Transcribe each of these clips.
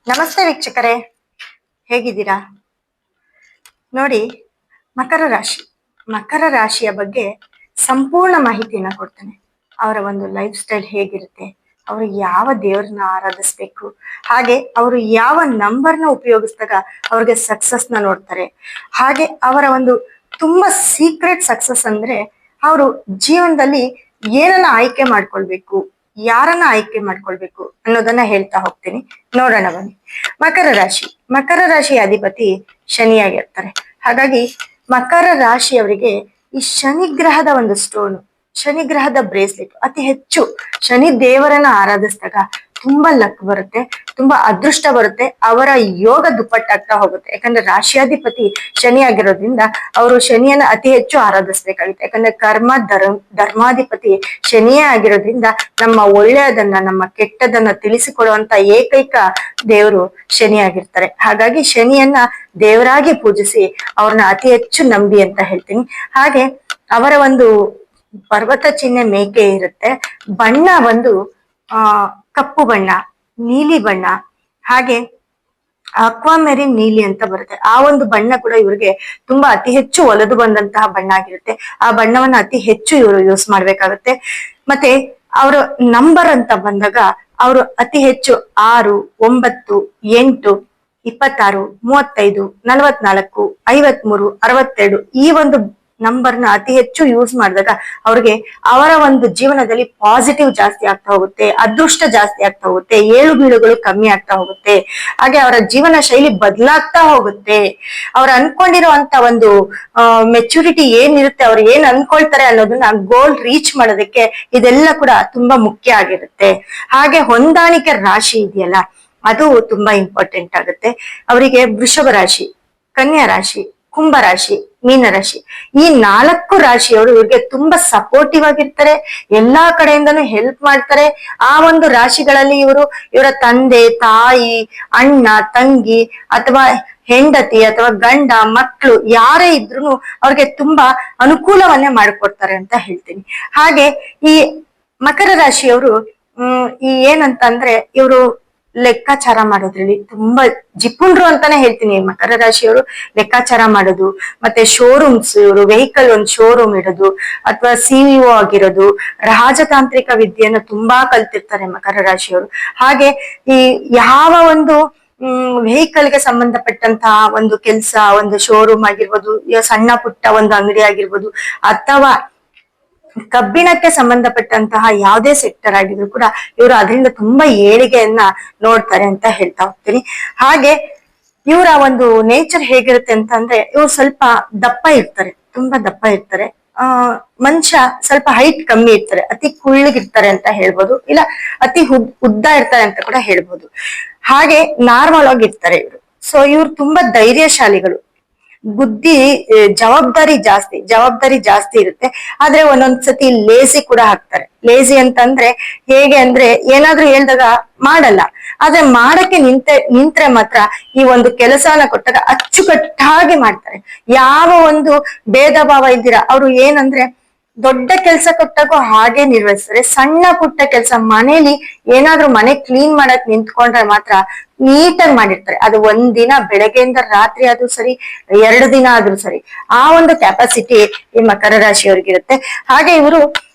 ನಮಸ್ತೆ ವೀಕ್ಷಕರೇ, ಹೇಗಿದ್ದೀರಾ? ನೋಡಿ, ಮಕರ ರಾಶಿಯ ಬಗ್ಗೆ ಸಂಪೂರ್ಣ ಮಾಹಿತಿಯನ್ನ ಕೊಡ್ತೇನೆ. ಅವರ ಒಂದು ಲೈಫ್ ಸ್ಟೈಲ್ ಹೇಗಿರುತ್ತೆ, ಅವರು ಯಾವ ದೇವ್ರನ್ನ ಆರಾಧಿಸ್ಬೇಕು, ಹಾಗೆ ಅವರು ಯಾವ ನಂಬರ್ನ ಉಪಯೋಗಿಸಿದಾಗ ಅವ್ರಿಗೆ ಸಕ್ಸಸ್ನ ನೋಡ್ತಾರೆ, ಹಾಗೆ ಅವರ ಒಂದು ತುಂಬಾ ಸೀಕ್ರೆಟ್ ಸಕ್ಸಸ್ ಅಂದ್ರೆ ಅವರು ಜೀವನದಲ್ಲಿ ಏನನ್ನ ಆಯ್ಕೆ ಮಾಡ್ಕೊಳ್ಬೇಕು, ಯಾರನ್ನ ಆಯ್ಕೆ ಮಾಡ್ಕೊಳ್ಬೇಕು ಅನ್ನೋದನ್ನ ಹೇಳ್ತಾ ಹೋಗ್ತೀನಿ. ನೋಡೋಣ ಬನ್ನಿ. ಮಕರ ರಾಶಿಯ ಅಧಿಪತಿ ಶನಿಯಾಗಿರ್ತಾರೆ. ಹಾಗಾಗಿ ಮಕರ ರಾಶಿಯವರಿಗೆ ಈ ಶನಿ ಗ್ರಹದ ಒಂದು ಸ್ಟೋನು, ಶನಿ ಗ್ರಹದ ಬ್ರೇಸ್ಲೆಟ್ ಅತಿ ಹೆಚ್ಚು ಶನಿ ದೇವರನ್ನ ಆರಾಧಿಸಿದಾಗ ತುಂಬಾ ಲಕ್ ಬರುತ್ತೆ, ತುಂಬಾ ಅದೃಷ್ಟ ಬರುತ್ತೆ, ಅವರ ಯೋಗ ದುಪ್ಪಟ್ಟಾಗ್ತಾ ಹೋಗುತ್ತೆ. ಯಾಕಂದ್ರೆ ರಾಶಿಯಾಧಿಪತಿ ಶನಿ ಆಗಿರೋದ್ರಿಂದ ಅವರು ಶನಿಯನ್ನ ಅತಿ ಹೆಚ್ಚು ಆರಾಧಿಸ್ಬೇಕಾಗುತ್ತೆ. ಯಾಕಂದ್ರೆ ಧರ್ಮಾಧಿಪತಿ ಶನಿಯೇ ಆಗಿರೋದ್ರಿಂದ ನಮ್ಮ ಒಳ್ಳೆಯದನ್ನ ನಮ್ಮ ಕೆಟ್ಟದನ್ನ ತಿಳಿಸಿಕೊಡುವಂತ ಏಕೈಕ ದೇವರು ಶನಿ ಆಗಿರ್ತಾರೆ. ಹಾಗಾಗಿ ಶನಿಯನ್ನ ದೇವರಾಗಿ ಪೂಜಿಸಿ ಅವ್ರನ್ನ ಅತಿ ಹೆಚ್ಚು ನಂಬಿ ಅಂತ ಹೇಳ್ತೀನಿ. ಹಾಗೆ ಅವರ ಒಂದು ಪರ್ವತ ಚಿಹ್ನೆ ಮೇಕೆ ಇರುತ್ತೆ. ಬಣ್ಣ ಒಂದು ಕಪ್ಪು ಬಣ್ಣ, ನೀಲಿ ಬಣ್ಣ, ಹಾಗೆ ಅಕ್ವಾಮೆರಿನ್ ನೀಲಿ ಅಂತ ಬರುತ್ತೆ. ಆ ಒಂದು ಬಣ್ಣ ಕೂಡ ಇವ್ರಿಗೆ ತುಂಬಾ ಅತಿ ಹೆಚ್ಚು ಒಲೆದು ಬಂದಂತಹ ಬಣ್ಣ ಆಗಿರುತ್ತೆ. ಆ ಬಣ್ಣವನ್ನ ಅತಿ ಹೆಚ್ಚು ಇವರು ಯೂಸ್ ಮಾಡ್ಬೇಕಾಗತ್ತೆ. ಮತ್ತೆ ಅವರ ನಂಬರ್ ಅಂತ ಬಂದಾಗ ಅವರು ಅತಿ ಹೆಚ್ಚು 6, 9, 8, 26, 35, 44, 53, 62 ಈ ಒಂದು ನಂಬರ್ನ ಅತಿ ಹೆಚ್ಚು ಯೂಸ್ ಮಾಡಿದಾಗ ಅವ್ರಿಗೆ ಅವರ ಒಂದು ಜೀವನದಲ್ಲಿ ಪಾಸಿಟಿವ್ ಜಾಸ್ತಿ ಆಗ್ತಾ ಹೋಗುತ್ತೆ, ಅದೃಷ್ಟ ಜಾಸ್ತಿ ಆಗ್ತಾ ಹೋಗುತ್ತೆ, ಏಳು ಬೀಳುಗಳು ಕಮ್ಮಿ ಆಗ್ತಾ ಹೋಗುತ್ತೆ. ಹಾಗೆ ಅವರ ಜೀವನ ಶೈಲಿ ಬದಲಾಗ್ತಾ ಹೋಗುತ್ತೆ. ಅವ್ರು ಅನ್ಕೊಂಡಿರುವಂತ ಒಂದು ಮೆಚುರಿಟಿ ಏನಿರುತ್ತೆ, ಅವ್ರು ಏನ್ ಅನ್ಕೊಳ್ತಾರೆ ಅನ್ನೋದನ್ನ ಗೋಲ್ ರೀಚ್ ಮಾಡೋದಕ್ಕೆ ಇದೆಲ್ಲ ಕೂಡ ತುಂಬಾ ಮುಖ್ಯ ಆಗಿರುತ್ತೆ. ಹಾಗೆ ಹೊಂದಾಣಿಕೆ ರಾಶಿ ಇದೆಯಲ್ಲ, ಅದು ತುಂಬಾ ಇಂಪಾರ್ಟೆಂಟ್ ಆಗುತ್ತೆ. ಅವರಿಗೆ ವೃಷಭ ರಾಶಿ, ಕನ್ಯಾ ರಾಶಿ, ಕುಂಭ ರಾಶಿ, ಮೀನರಾಶಿ ಈ 4 ರಾಶಿಯವರು ಇವ್ರಿಗೆ ತುಂಬಾ ಸಪೋರ್ಟಿವ್ ಆಗಿರ್ತಾರೆ, ಎಲ್ಲಾ ಕಡೆಯಿಂದನೂ ಹೆಲ್ಪ್ ಮಾಡ್ತಾರೆ. ಆ ಒಂದು ರಾಶಿಗಳಲ್ಲಿ ಇವರ ತಂದೆ, ತಾಯಿ, ಅಣ್ಣ, ತಂಗಿ ಅಥವಾ ಹೆಂಡತಿ ಅಥವಾ ಗಂಡ, ಮಕ್ಕಳು ಯಾರೇ ಇದ್ರು ಅವ್ರಿಗೆ ತುಂಬಾ ಅನುಕೂಲವನ್ನೇ ಮಾಡಿಕೊಡ್ತಾರೆ ಅಂತ ಹೇಳ್ತೀನಿ. ಹಾಗೆ ಈ ಮಕರ ರಾಶಿಯವರು ಈ ಏನಂತಂದ್ರೆ ಇವರು ಲೆಕ್ಕಾಚಾರ ಮಾಡೋದ್ರಲ್ಲಿ ತುಂಬಾ ಜಿಪುಣರು ಅಂತಾನೆ ಹೇಳ್ತೀನಿ. ಮಕರ ರಾಶಿಯವರು ಲೆಕ್ಕಾಚಾರ ಮಾಡೋದು, ಮತ್ತೆ ಶೋರೂಮ್ಸ್, ಇವರು ವೆಹಿಕಲ್ ಒಂದು ಶೋರೂಮ್ ಇಡೋದು ಅಥವಾ ಸಿಇಒ ಆಗಿರೋದು, ರಾಜತಾಂತ್ರಿಕ ವಿದ್ಯೆಯನ್ನು ತುಂಬಾ ಕಲ್ತಿರ್ತಾರೆ ಮಕರ ರಾಶಿಯವರು. ಹಾಗೆ ಈ ಯಾವ ಒಂದು ವೆಹಿಕಲ್ ಗೆ ಸಂಬಂಧಪಟ್ಟಂತಹ ಒಂದು ಕೆಲಸ, ಒಂದು ಶೋರೂಮ್ ಆಗಿರ್ಬೋದು, ಸಣ್ಣ ಪುಟ್ಟ ಒಂದು ಅಂಗಡಿ ಆಗಿರ್ಬೋದು, ಅಥವಾ ಕಬ್ಬಿಣಕ್ಕೆ ಸಂಬಂಧಪಟ್ಟಂತಹ ಯಾವುದೇ ಸೆಕ್ಟರ್ ಆಗಿದ್ರು ಕೂಡ ಇವರು ಅದರಿಂದ ತುಂಬಾ ಏಳಿಗೆಯನ್ನ ನೋಡ್ತಾರೆ ಅಂತ ಹೇಳ್ತಾ ಹೋಗ್ತೀನಿ. ಹಾಗೆ ಇವರ ಒಂದು ನೇಚರ್ ಹೇಗಿರುತ್ತೆ ಅಂತ ಅಂದ್ರೆ ಇವ್ರು ಸ್ವಲ್ಪ ದಪ್ಪ ಇರ್ತಾರೆ, ತುಂಬಾ ದಪ್ಪ ಇರ್ತಾರೆ. ಮನುಷ್ಯ ಸ್ವಲ್ಪ ಹೈಟ್ ಕಮ್ಮಿ ಇರ್ತಾರೆ, ಅತಿ ಕುಳ್ಳಗಿರ್ತಾರೆ ಅಂತ ಹೇಳ್ಬೋದು, ಇಲ್ಲ ಅತಿ ಉದ್ದ ಇರ್ತಾರೆ ಅಂತ ಕೂಡ ಹೇಳ್ಬೋದು. ಹಾಗೆ ನಾರ್ಮಲ್ ಆಗಿ ಇರ್ತಾರೆ ಇವರು. ಸೊ ಇವ್ರು ತುಂಬಾ ಧೈರ್ಯಶಾಲಿಗಳು, ಬುದ್ಧಿ, ಜವಾಬ್ದಾರಿ ಜಾಸ್ತಿ ಇರುತ್ತೆ. ಆದ್ರೆ ಒಂದೊಂದ್ಸತಿ ಲೇಸಿ ಕೂಡ ಹಾಕ್ತಾರೆ. ಲೇಸಿ ಅಂತಂದ್ರೆ ಹೇಗೆ ಅಂದ್ರೆ ಏನಾದ್ರೂ ಹೇಳ್ದಾಗ ಮಾಡಲ್ಲ, ಆದ್ರೆ ಮಾಡಕ್ಕೆ ನಿಂತ್ರೆ ಮಾತ್ರ ಈ ಒಂದು ಕೆಲಸನ ಕೊಟ್ಟಾಗ ಅಚ್ಚುಕಟ್ಟಾಗಿ ಮಾಡ್ತಾರೆ. ಯಾವ ಒಂದು ಭೇದ ಭಾವ ಇಲ್ದಿರ ಅವ್ರು ಏನಂದ್ರೆ ದೊಡ್ಡ ಕೆಲ್ಸ ಕೊಟ್ಟಾಗೂ ಹಾಗೆ ನಿರ್ವಹಿಸ್ತಾರೆ. ಸಣ್ಣ ಪುಟ್ಟ ಕೆಲಸ, ಮನೇಲಿ ಏನಾದ್ರೂ ಮನೆ ಕ್ಲೀನ್ ಮಾಡಕ್ ನಿಂತ್ಕೊಂಡ್ರೆ ಮಾತ್ರ ನೀಟಾಗಿ ಮಾಡಿರ್ತಾರೆ. ಅದು ಒಂದಿನ ಬೆಳಗ್ಗೆಯಿಂದ ರಾತ್ರಿ ಆದ್ರೂ ಸರಿ, 2 ದಿನ ಆದ್ರೂ ಸರಿ, ಆ ಒಂದು ಕೆಪಾಸಿಟಿ ಈ ಮಕರ ರಾಶಿಯವ್ರಿಗಿರುತ್ತೆ. ಹಾಗೆ ಇವರು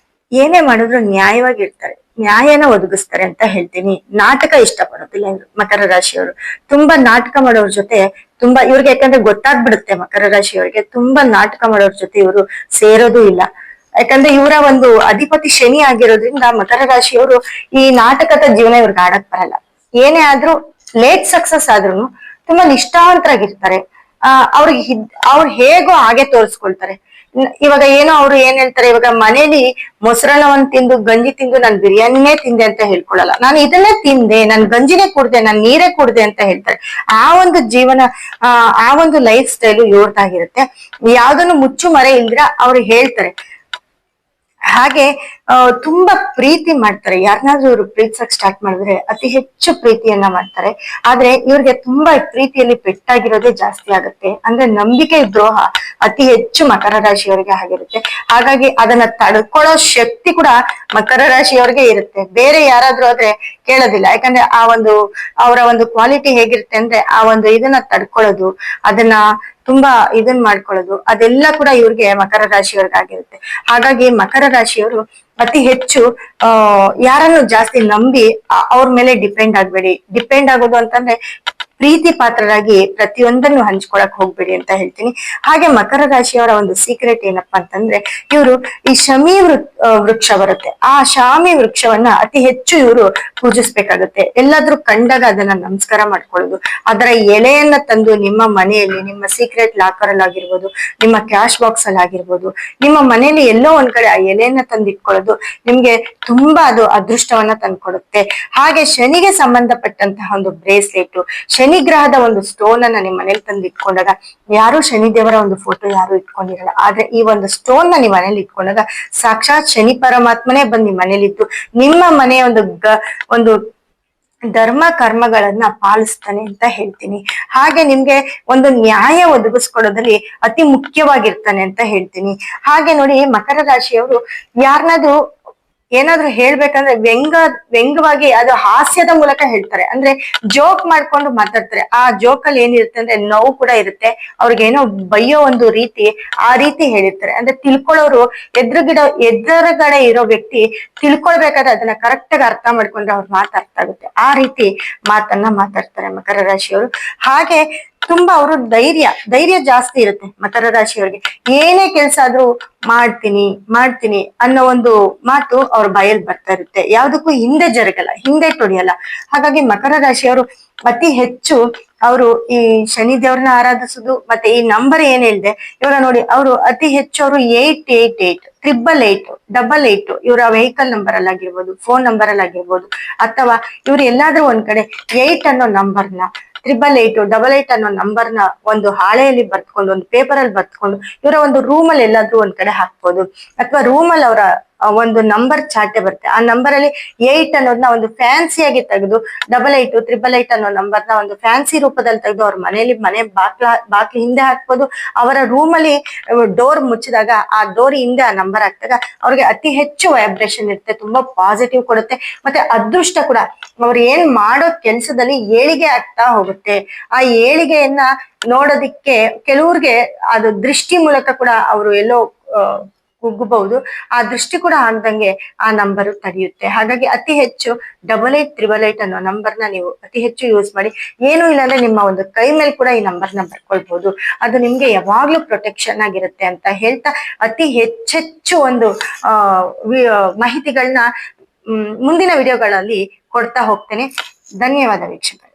ಏನೇ ಮಾಡಿದ್ರು ನ್ಯಾಯವಾಗಿರ್ತಾರೆ, ನ್ಯಾಯನ ಒದಗಿಸ್ತಾರೆ ಅಂತ ಹೇಳ್ತೀನಿ. ನಾಟಕ ಇಷ್ಟಪಡೋದಿಲ್ಲ ಇವರು ಮಕರ ರಾಶಿಯವರು. ತುಂಬಾ ನಾಟಕ ಮಾಡೋರ್ ಜೊತೆ ತುಂಬಾ ಇವ್ರಿಗೆ, ಯಾಕಂದ್ರೆ ಗೊತ್ತಾಗ್ಬಿಡುತ್ತೆ ಮಕರ ರಾಶಿಯವರಿಗೆ, ತುಂಬಾ ನಾಟಕ ಮಾಡೋರ್ ಜೊತೆ ಇವರು ಸೇರೋದು ಇಲ್ಲ. ಯಾಕಂದ್ರೆ ಇವರ ಒಂದು ಅಧಿಪತಿ ಶನಿ ಆಗಿರೋದ್ರಿಂದ ಮಕರ ರಾಶಿಯವರು ಈ ನಾಟಕದ ಜೀವನ ಇವ್ರಿಗೆ ಆಡಕ್ ಬರಲ್ಲ. ಏನೇ ಆದ್ರೂ ಲೇಟ್ ಸಕ್ಸಸ್ ಆದ್ರೂ ತುಂಬಾ ನಿಷ್ಠಾವಂತರಾಗಿರ್ತಾರೆ. ಅವ್ರು ಹೇಗೋ ಹಾಗೆ ತೋರಿಸ್ಕೊಳ್ತಾರೆ. ಇವಾಗ ಏನೋ ಅವ್ರು ಏನ್ ಹೇಳ್ತಾರೆ, ಇವಾಗ ಮನೇಲಿ ಮೊಸರನ್ನವನ್ನ ತಿಂದು, ಗಂಜಿ ತಿಂದು ನಾನು ಬಿರಿಯಾನಿನೇ ತಿಂದೆ ಅಂತ ಹೇಳ್ಕೊಳಲ್ಲ. ನಾನು ಇದನ್ನೇ ತಿಂದೆ, ನಾನು ಗಂಜಿನೇ ಕುಡ್ದೆ, ನಾನು ನೀರೇ ಕುಡ್ದೆ ಅಂತ ಹೇಳ್ತಾರೆ. ಆ ಒಂದು ಜೀವನ, ಆ ಒಂದು ಲೈಫ್ ಸ್ಟೈಲು ಇವ್ರದಾಗಿರುತ್ತೆ. ಯಾವ್ದನ್ನು ಮುಚ್ಚು ಮರೆ ಇಲ್ದಿರ ಅವ್ರು ಹೇಳ್ತಾರೆ. ಹಾಗೆ ತುಂಬಾ ಪ್ರೀತಿ ಮಾಡ್ತಾರೆ. ಯಾರನ್ನಾದ್ರೂ ಇವ್ರು ಪ್ರೀತಿಸಕ್ ಸ್ಟಾರ್ಟ್ ಮಾಡಿದ್ರೆ ಅತಿ ಹೆಚ್ಚು ಪ್ರೀತಿಯನ್ನ ಮಾಡ್ತಾರೆ. ಆದ್ರೆ ಇವ್ರಿಗೆ ತುಂಬಾ ಪ್ರೀತಿಯಲ್ಲಿ ಪೆಟ್ಟಾಗಿರೋದೇ ಜಾಸ್ತಿ ಆಗುತ್ತೆ. ಅಂದ್ರೆ ನಂಬಿಕೆ ದ್ರೋಹ ಅತಿ ಹೆಚ್ಚು ಮಕರ ರಾಶಿಯವರಿಗೆ ಆಗಿರುತ್ತೆ. ಹಾಗಾಗಿ ಅದನ್ನ ತಡ್ಕೊಳ್ಳೋ ಶಕ್ತಿ ಕೂಡ ಮಕರ ರಾಶಿಯವರಿಗೆ ಇರುತ್ತೆ. ಬೇರೆ ಯಾರಾದ್ರೂ ಆದ್ರೆ ಕೇಳೋದಿಲ್ಲ. ಯಾಕಂದ್ರೆ ಆ ಒಂದು ಅವರ ಒಂದು ಕ್ವಾಲಿಟಿ ಹೇಗಿರುತ್ತೆ ಅಂದ್ರೆ ಆ ಒಂದು ಇದನ್ನ ತಡ್ಕೊಳ್ಳೋದು, ಅದನ್ನ ತುಂಬಾ ಇದನ್ ಮಾಡ್ಕೊಳ್ಳೋದು, ಅದೆಲ್ಲ ಕೂಡ ಇವ್ರಿಗೆ ಮಕರ ರಾಶಿಯವ್ರಿಗಾಗಿರುತ್ತೆ. ಹಾಗಾಗಿ ಮಕರ ರಾಶಿಯವರು ಅತಿ ಹೆಚ್ಚು ಯಾರನ್ನು ಜಾಸ್ತಿ ನಂಬಿ ಅವ್ರ ಮೇಲೆ ಡಿಪೆಂಡ್ ಆಗ್ಬೇಡಿ. ಡಿಪೆಂಡ್ ಆಗೋದು ಅಂತಂದ್ರೆ ಪ್ರೀತಿ ಪಾತ್ರರಾಗಿ ಪ್ರತಿಯೊಂದನ್ನು ಹಂಚ್ಕೊಳಕ್ ಹೋಗ್ಬೇಡಿ ಅಂತ ಹೇಳ್ತೀನಿ. ಹಾಗೆ ಮಕರ ರಾಶಿಯವರ ಒಂದು ಸೀಕ್ರೆಟ್ ಏನಪ್ಪಾ ಅಂತಂದ್ರೆ, ಇವರು ಈ ಶಮಿ ವೃಕ್ಷ ಬರುತ್ತೆ, ಆ ಶಾಮಿ ವೃಕ್ಷವನ್ನ ಅತಿ ಹೆಚ್ಚು ಇವರು ಪೂಜಿಸ್ಬೇಕಾಗುತ್ತೆ. ಎಲ್ಲಾದ್ರೂ ಕಂಡಾಗ ಅದನ್ನ ನಮಸ್ಕಾರ ಮಾಡ್ಕೊಳ್ಳೋದು, ಅದರ ಎಲೆಯನ್ನ ತಂದು ನಿಮ್ಮ ಮನೆಯಲ್ಲಿ, ನಿಮ್ಮ ಸೀಕ್ರೆಟ್ ಲಾಕರ್ ಅಲ್ಲಿ ಆಗಿರ್ಬೋದು, ನಿಮ್ಮ ಕ್ಯಾಶ್ ಬಾಕ್ಸ್ ಅಲ್ಲಿ ಆಗಿರ್ಬೋದು, ನಿಮ್ಮ ಮನೆಯಲ್ಲಿ ಎಲ್ಲೋ ಒಂದ್ ಕಡೆ ಆ ಎಲೆಯನ್ನ ತಂದು ಇಟ್ಕೊಳ್ಳೋದು ನಿಮ್ಗೆ ತುಂಬಾ ಅದು ಅದೃಷ್ಟವನ್ನ ತಂದ್ಕೊಡುತ್ತೆ. ಹಾಗೆ ಶನಿಗೆ ಸಂಬಂಧಪಟ್ಟಂತಹ ಒಂದು ಬ್ರೇಸ್ಲೆಟ್, ಶನಿ ಗ್ರಹದ ಒಂದು ಸ್ಟೋನ್ ಅನ್ನ ನಿಮ್ ಮನೇಲಿ ತಂದು ಇಟ್ಕೊಂಡಾಗ, ಯಾರು ಶನಿ ದೇವರ ಒಂದು ಫೋಟೋ ಯಾರು ಇಟ್ಕೊಂಡಿರಲ್ಲ, ಆದ್ರೆ ಈ ಒಂದು ಸ್ಟೋನ್ ನ ನಿಮ್ ಮನೇಲಿ ಇಟ್ಕೊಂಡಾಗ ಸಾಕ್ಷಾತ್ ಶನಿ ಪರಮಾತ್ಮನೇ ಬಂದ್ ನಿಮ್ ಮನೇಲಿದ್ದು ನಿಮ್ಮ ಮನೆಯ ಒಂದು ಧರ್ಮ ಕರ್ಮಗಳನ್ನ ಪಾಲಿಸ್ತಾನೆ ಅಂತ ಹೇಳ್ತೀನಿ. ಹಾಗೆ ನಿಮ್ಗೆ ಒಂದು ನ್ಯಾಯ ಒದಗಿಸ್ಕೊಡೋದ್ರಲ್ಲಿ ಅತಿ ಮುಖ್ಯವಾಗಿರ್ತಾನೆ ಅಂತ ಹೇಳ್ತೀನಿ. ಹಾಗೆ ನೋಡಿ, ಮಕರ ರಾಶಿಯವರು ಯಾರನ್ನಾದ್ರೂ ಏನಾದ್ರು ಹೇಳ್ಬೇಕಂದ್ರೆ ವ್ಯಂಗ್ಯವಾಗಿ ಅದು ಹಾಸ್ಯದ ಮೂಲಕ ಹೇಳ್ತಾರೆ. ಅಂದ್ರೆ ಜೋಕ್ ಮಾಡ್ಕೊಂಡು ಮಾತಾಡ್ತಾರೆ. ಆ ಜೋಕ್ ಅಲ್ಲಿ ಏನಿರುತ್ತೆ ಅಂದ್ರೆ ನೋವು ಕೂಡ ಇರುತ್ತೆ, ಅವ್ರಿಗೇನೋ ಬೈಯೋ ಒಂದು ರೀತಿ, ಆ ರೀತಿ ಹೇಳಿರ್ತಾರೆ. ಅಂದ್ರೆ ತಿಳ್ಕೊಳ್ಳೋರು ಎದುರುಗಡೆ ಇರೋ ವ್ಯಕ್ತಿ ತಿಳ್ಕೊಳ್ಬೇಕಾದ್ರೆ ಅದನ್ನ ಕರೆಕ್ಟ್ ಆಗಿ ಅರ್ಥ ಮಾಡ್ಕೊಂಡ್ರೆ ಅವ್ರ ಮಾತು ಅರ್ಥ ಆಗುತ್ತೆ. ಆ ರೀತಿ ಮಾತನ್ನ ಮಾತಾಡ್ತಾರೆ ಮಕರ ರಾಶಿಯವರು. ಹಾಗೆ ತುಂಬಾ ಅವರು ಧೈರ್ಯ ಜಾಸ್ತಿ ಇರುತ್ತೆ ಮಕರ ರಾಶಿಯವರಿಗೆ. ಏನೇ ಕೆಲ್ಸ ಆದ್ರೂ ಮಾಡ್ತೀನಿ ಅನ್ನೋ ಒಂದು ಮಾತು ಅವ್ರ ಬಾಯಲ್ಲಿ ಬರ್ತಾ ಇರುತ್ತೆ. ಯಾವ್ದಕ್ಕೂ ಹಿಂದೆ ಜರಗಲ್ಲ, ಹಿಂದೆ ತೊಡಿಯಲ್ಲ. ಹಾಗಾಗಿ ಮಕರ ರಾಶಿಯವರು ಅತಿ ಹೆಚ್ಚು ಅವರು ಈ ಶನಿ ದೇವ್ರನ್ನ ಆರಾಧಿಸುದು, ಮತ್ತೆ ಈ ನಂಬರ್ ಏನ್ ಹೇಳಿದೆ ಇವಾಗ ನೋಡಿ, ಅವರು ಅತಿ ಹೆಚ್ಚು ಅವರು 888 888 ಇವರ ವೆಹಿಕಲ್ ನಂಬರ್ ಅಲ್ಲಿ ಆಗಿರ್ಬೋದು, ಫೋನ್ ನಂಬರ್ ಅಲ್ಲಿ ಆಗಿರ್ಬೋದು, ಅಥವಾ ಇವ್ರು ಎಲ್ಲಾದ್ರೂ ಒಂದ್ ಕಡೆ 8 ಅನ್ನೋ ನಂಬರ್ನ 888 ಅನ್ನೋ ನಂಬರ್ನ ಒಂದು ಹಾಳೆಯಲ್ಲಿ ಬರ್ತ್ಕೊಂಡು, ಒಂದು ಪೇಪರ್ ಅಲ್ಲಿ ಬರ್ತ್ಕೊಂಡು ಇವರ ಒಂದು ರೂಮ್ ಅಲ್ಲಿ ಎಲ್ಲಾದ್ರೂ ಒಂದ್ ಕಡೆ ಹಾಕ್ಬೋದು. ಅಥವಾ ರೂಮ್ ಅಲ್ಲಿ ಅವರ ಒಂದು ನಂಬರ್ ಚಾಟೆ ಬರುತ್ತೆ, ಆ ನಂಬರ್ ಅಲ್ಲಿ 8 ಅನ್ನೋದನ್ನ ಒಂದು ಫ್ಯಾನ್ಸಿಯಾಗಿ ತೆಗೆದು 8888 ಅನ್ನೋ ನಂಬರ್ನ ಒಂದು ಫ್ಯಾನ್ಸಿ ರೂಪದಲ್ಲಿ ತೆಗೆದು ಅವ್ರ ಮನೆ ಬಾಕ್ಲ ಹಿಂದೆ ಹಾಕ್ಬೋದು. ಅವರ ರೂಮ್ ಅಲ್ಲಿ ಡೋರ್ ಮುಚ್ಚಿದಾಗ ಆ ಡೋರ್ ಹಿಂದೆ ಆ ನಂಬರ್ ಹಾಕಿದಾಗ ಅವ್ರಿಗೆ ಅತಿ ಹೆಚ್ಚು ವೈಬ್ರೇಷನ್ ಇರುತ್ತೆ, ತುಂಬಾ ಪಾಸಿಟಿವ್ ಕೊಡುತ್ತೆ. ಮತ್ತೆ ಅದೃಷ್ಟ ಕೂಡ ಅವ್ರು ಏನ್ ಮಾಡೋ ಕೆಲ್ಸದಲ್ಲಿ ಏಳಿಗೆ ಆಗ್ತಾ ಹೋಗುತ್ತೆ. ಆ ಏಳಿಗೆಯನ್ನ ನೋಡೋದಿಕ್ಕೆ ಕೆಲವ್ರಿಗೆ ಅದು ದೃಷ್ಟಿ ಮೂಲಕ ಕೂಡ ಅವರು ಎಲ್ಲೋ ಕುಗ್ಗಬಹುದು. ಆ ದೃಷ್ಟಿ ಕೂಡ ಆಗ್ದಂಗೆ ಆ ನಂಬರ್ ತಡೆಯುತ್ತೆ. ಹಾಗಾಗಿ ಅತಿ ಹೆಚ್ಚು 8888 ಅನ್ನೋ ನಂಬರ್ನ ನೀವು ಅತಿ ಹೆಚ್ಚು ಯೂಸ್ ಮಾಡಿ. ಏನು ಇಲ್ಲ ಅಂದ್ರೆ ನಿಮ್ಮ ಒಂದು ಕೈ ಮೇಲೆ ಕೂಡ ಈ ನಂಬರ್ನ ಬರ್ಕೊಳ್ಬಹುದು. ಅದು ನಿಮ್ಗೆ ಯಾವಾಗ್ಲೂ ಪ್ರೊಟೆಕ್ಷನ್ ಆಗಿರುತ್ತೆ ಅಂತ ಹೇಳ್ತಾ, ಅತಿ ಹೆಚ್ಚೆಚ್ಚು ಒಂದು ಮಾಹಿತಿಗಳನ್ನ ಮುಂದಿನ ವಿಡಿಯೋಗಳಲ್ಲಿ ಕೊಡ್ತಾ ಹೋಗ್ತೇನೆ. ಧನ್ಯವಾದ ವೀಕ್ಷಕರೇ.